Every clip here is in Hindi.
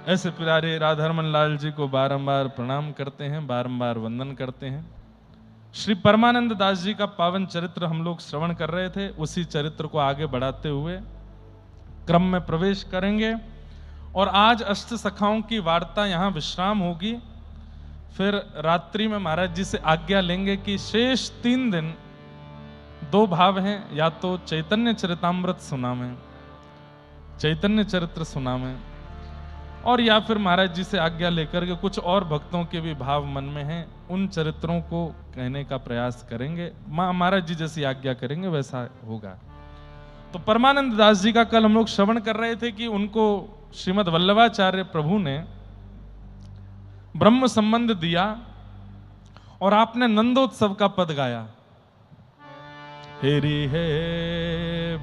ऐसे प्यारे राधारमन लाल जी को बारंबार प्रणाम करते हैं, बारंबार वंदन करते हैं। श्री परमानंद दास जी का पावन चरित्र हम लोग श्रवण कर रहे थे, उसी चरित्र को आगे बढ़ाते हुए क्रम में प्रवेश करेंगे। और आज अष्ट सखाओं की वार्ता यहाँ विश्राम होगी। फिर रात्रि में महाराज जी से आज्ञा लेंगे कि शेष 3 दिन 2 भाव हैं, या तो चैतन्य चरितामृत सुनावें, चैतन्य चरित्र सुनावें, और या फिर महाराज जी से आज्ञा लेकर के कुछ और भक्तों के भी भाव मन में हैं, उन चरित्रों को कहने का प्रयास करेंगे। महाराज जी जैसी आज्ञा करेंगे वैसा होगा। तो परमानंद दास जी का कल हम लोग श्रवण कर रहे थे कि उनको श्रीमद् वल्लभाचार्य प्रभु ने ब्रह्म संबंध दिया और आपने नंदोत्सव का पद गाया। हेरी है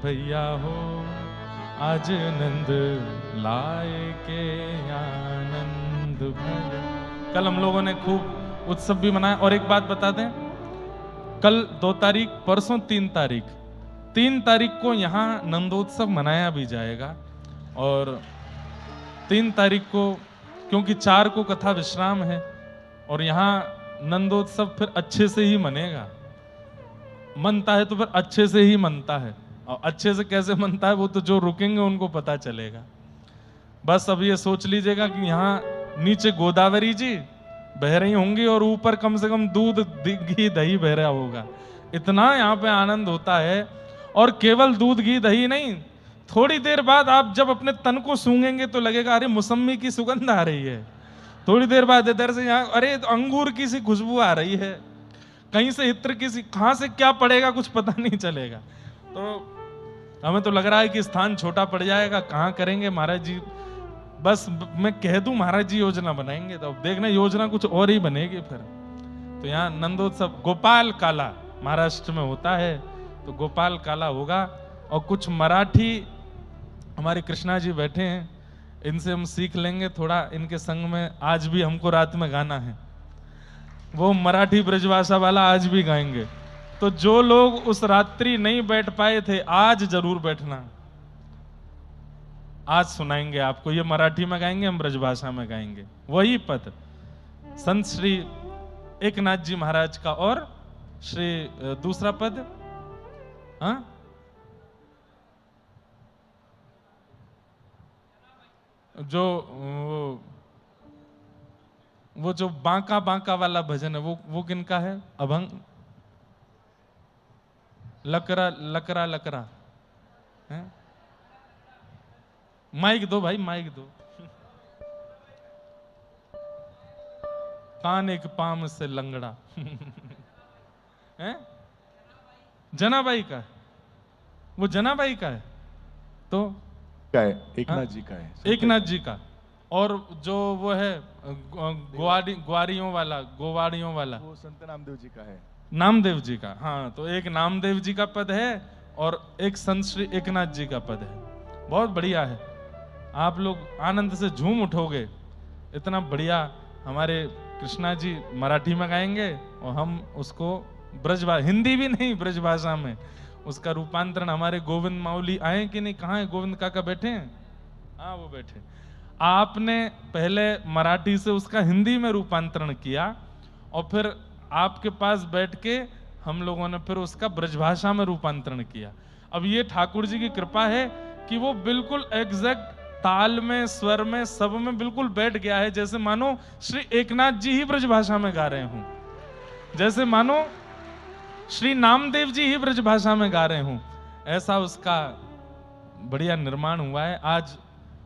भैया हो आज नंद लाए के आनंद भर। कल हम लोगों ने खूब उत्सव भी मनाया। और एक बात बता दें, कल 2 तारीख, परसों 3 तारीख, 3 तारीख को यहाँ नंदोत्सव मनाया भी जाएगा। और 3 तारीख को, क्योंकि 4 को कथा विश्राम है और यहाँ नंदोत्सव फिर अच्छे से ही मनेगा। मनता है तो फिर अच्छे से ही मनता है, और अच्छे से कैसे मनता है वो तो जो रुकेंगे उनको पता चलेगा। बस अब ये सोच लीजिएगा कि यहाँ नीचे गोदावरी जी बह रही होंगी और ऊपर कम से कम दूध घी दही बह रहा होगा। इतना यहाँ पे आनंद होता है। और केवल दूध घी दही नहीं, थोड़ी देर बाद आप जब अपने तन को सूंघेंगे तो लगेगा अरे मौसमी की सुगंध आ रही है। थोड़ी देर बाद इधर से यहाँ अरे तो अंगूर की सी खुशबू आ रही है, कहीं से इत्र की सी, कहां से क्या पड़ेगा कुछ पता नहीं चलेगा। तो हमें तो लग रहा है कि स्थान छोटा पड़ जाएगा, कहाँ करेंगे महाराज जी। बस मैं कह दूं महाराज जी योजना बनाएंगे तो अब देखना योजना कुछ और ही बनेगी फिर। तो यहाँ नंदोत्सव गोपाल काला महाराष्ट्र में होता है, तो गोपाल काला होगा। और कुछ मराठी हमारे कृष्णा जी बैठे हैं, इनसे हम सीख लेंगे थोड़ा। इनके संग में आज भी हमको रात में गाना है, वो मराठी ब्रजभाषा वाला आज भी गाएंगे। तो जो लोग उस रात्रि नहीं बैठ पाए थे, आज जरूर बैठना, आज सुनाएंगे आपको। ये मराठी में गाएंगे, हम ब्रजभाषा में गाएंगे वही पद संत श्री एकनाथ जी महाराज का। और श्री दूसरा पद, हाँ, जो वो जो बांका बांका वाला भजन है वो किनका है? अभंग लकरा लकरा लकरा है? माइक दो भाई, माइक दो। कान एक पाम से लंगड़ा है? जनाबाई का है, वो जनाबाई का है। तो का है, एकनाथ जी का है, एकनाथ जी का। और जो वो है ग्वारियों वाला वो संत नामदेव जी का है, नामदेव जी का। हाँ, तो एक नामदेव जी का पद है और एक संत श्री एकनाथ जी का पद है। बहुत बढ़िया है, आप लोग आनंद से झूम उठोगे। इतना बढ़िया हमारे कृष्णा जी मराठी में गाएंगे और हम उसको हिंदी भी नहीं, ब्रजभाषा में उसका रूपांतरण। हमारे गोविंद माउली आए कि नहीं? कहाँ है गोविंद काका? बैठे हैं? हाँ, वो बैठे। आपने पहले मराठी से उसका हिंदी में रूपांतरण किया और फिर आपके पास बैठ के हम लोगों ने फिर उसका ब्रजभाषा में रूपांतरण किया। अब ये ठाकुर जी की कृपा है कि वो बिल्कुल एग्जैक्ट ताल में, स्वर में, सब में बिल्कुल बैठ गया है। जैसे मानो श्री एकनाथ जी ही ब्रजभाषा में गा रहे हों, जैसे मानो श्री नामदेव जी ही ब्रजभाषा में गा रहे हूं, ऐसा उसका बढ़िया निर्माण हुआ है। आज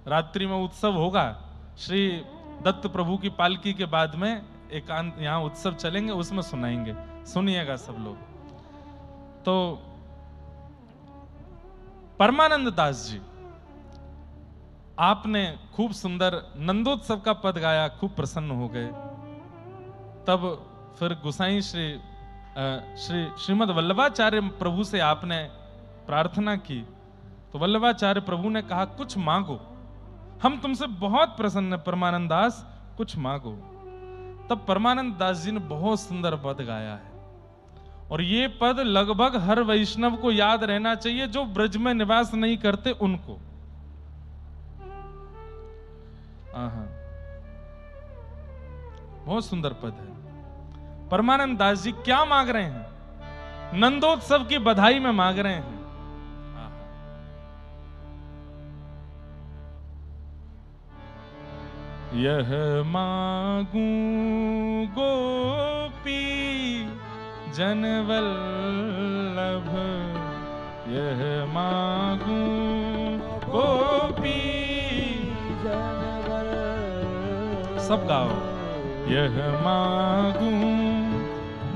रात्रि में उत्सव होगा। श्री दत्त प्रभु की पालकी के बाद में एकांत यहाँ उत्सव चलेंगे, उसमें सुनाएंगे, सुनिएगा सब लोग। तो परमानंद दास जी, आपने खूब सुंदर नंदोत्सव का पद गाया, खूब प्रसन्न हो गए। तब फिर गुसाई श्रीमद् वल्लभाचार्य प्रभु से आपने प्रार्थना की, तो वल्लभाचार्य प्रभु ने कहा कुछ मांगो, हम तुमसे बहुत प्रसन्न है परमानंद दास, कुछ मांगो। तब परमानंद दास जी ने बहुत सुंदर पद गाया है। और ये पद लगभग हर वैष्णव को याद रहना चाहिए, जो ब्रज में निवास नहीं करते उनको। हाँ, बहुत सुंदर पद है। परमानंद दास जी क्या मांग रहे हैं? नंदोत्सव की बधाई में मांग रहे हैं। यह मांगू गोपी जनवल्लभ, यह मांगू गोपी जनवल्लभ। सब गाओ। यह मांगू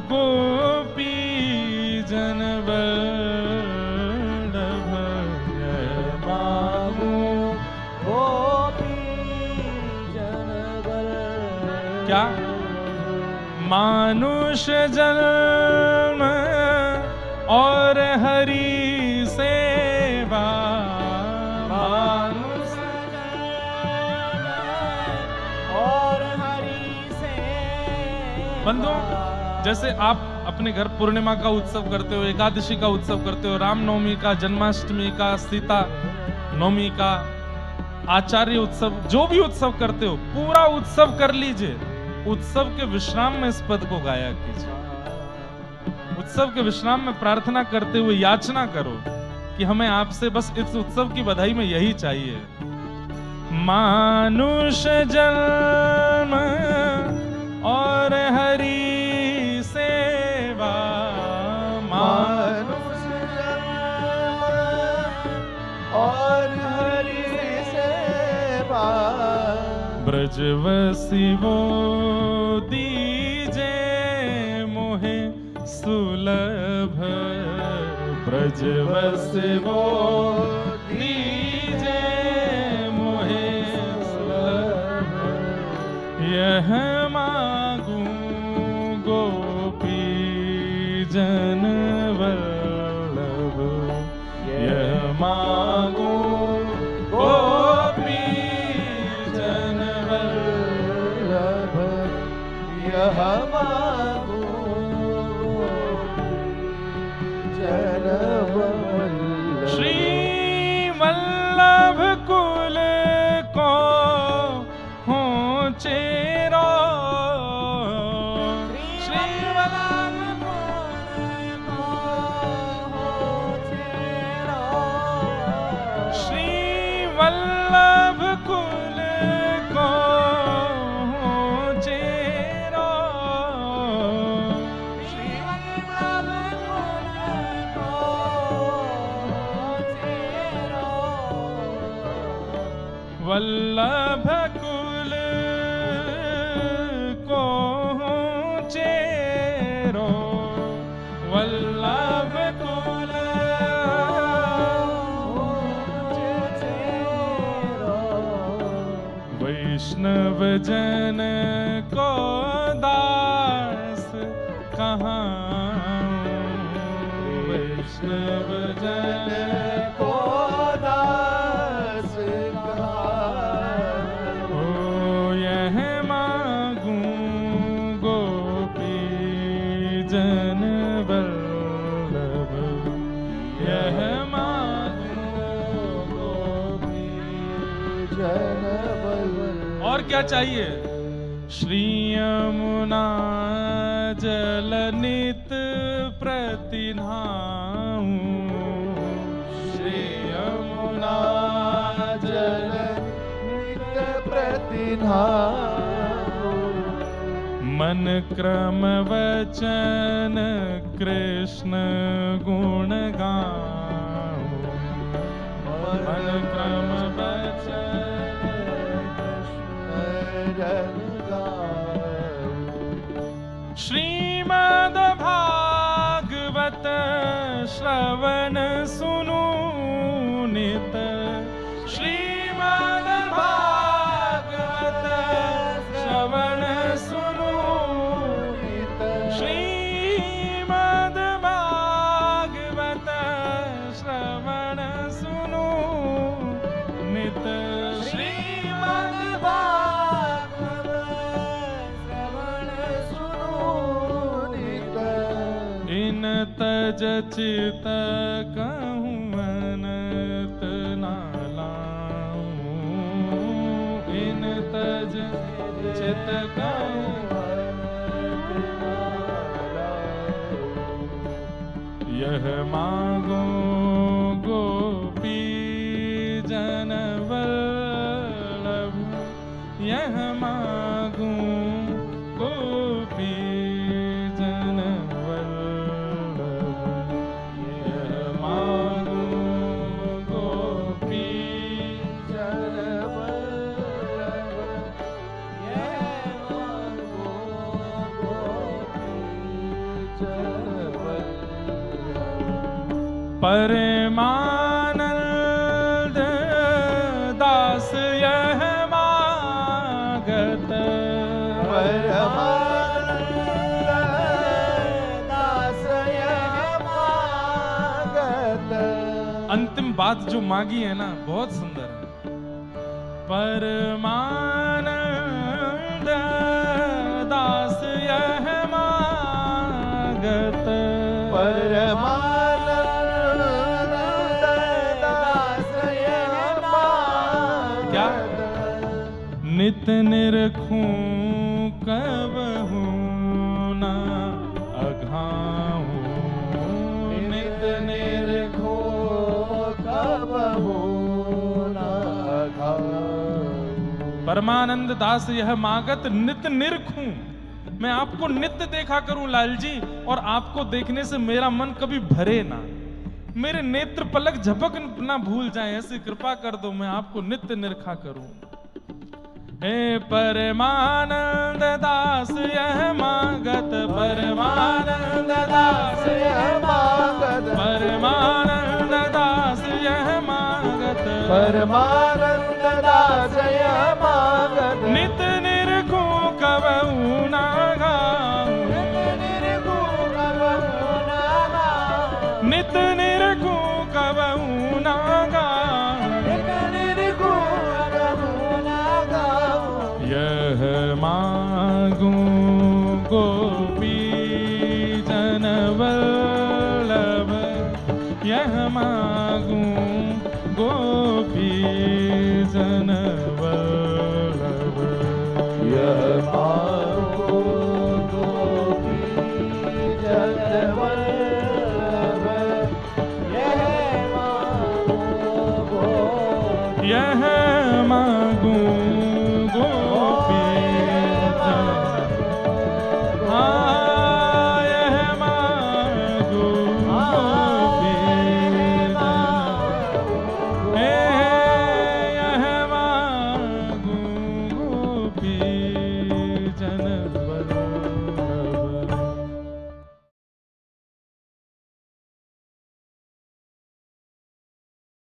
गोपी जनवल्लभ, यह मांगू गोपी जनवल्लभ। क्या? मानुष जन्म और हरि सेवा, मानुष जन्म और हरि सेवा। बंधुओं, जैसे आप अपने घर पूर्णिमा का उत्सव करते हो, एकादशी का उत्सव करते हो, रामनवमी का, जन्माष्टमी का, सीता नवमी का, आचार्य उत्सव, जो भी उत्सव करते हो, पूरा उत्सव कर लीजिए। उत्सव के विश्राम में इस पद को गाया कीजिए। उत्सव के विश्राम में प्रार्थना करते हुए याचना करो कि हमें आपसे बस इस उत्सव की बधाई में यही चाहिए। मानुष जन्म और हरि सेवा, मानुष जन्म और हरि सेवा। ब्रजवसी वो दीजे मोहे सुलभ, ब्रजवसी वो दीजे मोहे सुलभ। यह मांगू गोपी जनवल्लभ, यह मांगू गोपी जनवल्लभ, यह मांगू जनवल्लभ। श्री वल्लभ कुल को हो चेरो, श्री वल्लभ कुल को हो चेरो, श्री वल्लभ कुल को हो चेरो, श्री वल्लभ कुल को हो चेरो। वल्लभ कुल को हो चेरो, वल्लभ कुल हो चेरो। वैष्णव जन को दास कहाँ, वैष्णव जन को दास कहाँ। ओ यह मांगू गोपी जनवल्लभ, यह मांगू गोपी जनवल्लभ। और क्या चाहिए? श्री यमुना जल नित प्रतिन्हाऊं, श्री यमुना जल नित प्रतिन्हाऊं। मन क्रम वचन कृष्ण गुण गाऊं, मन क्रम वचन श्रीमद् भागवत श्रवण सुनु नित, श्रीमद् भागवत श्रवण सुनु नित, श्रीमद् भागवत श्रवण सुनु नित, श्रीमद् तज चित कहूँ अनंत ना लाऊं, इन सज चित यह मांगो गोपी जन वल्लभ, यह मांगो गोपी जन वल्लभ, यह मांगो गोपी जन वल्लभ, यह मांगो गोपी जन परमानंद दास यह मागत, परमानंद दास यह मागत। अंतिम बात जो मांगी है ना बहुत सुंदर है। परमानंद दास यह मागत, परमानंद नित निरखूं कबहू न अघाऊं, नित निरखूं कबहू न अघाऊं। परमानंद दास यह मागत नित निरखूं, मैं आपको नित्य देखा करूं लाल जी, और आपको देखने से मेरा मन कभी भरे ना, मेरे नेत्र पलक झपक ना भूल जाए, ऐसी कृपा कर दो मैं आपको नित्य निरखा करूं। हे परमानंद दास यह मांगत, परमानंद दास यह मांगत, परमानंद दास यह मांगत, परमानंद दास यह मांगत। नित निरखूं कबहू न गाऊं, नित निरखूं कबहू न गाऊं, नित निरखूं कबहू न गाऊं, नित निरखूं कबहू न गाऊं। यह मांगूं गोपी जन वल्लभ, यह मांगूं गोपी जन वल्लभ, यह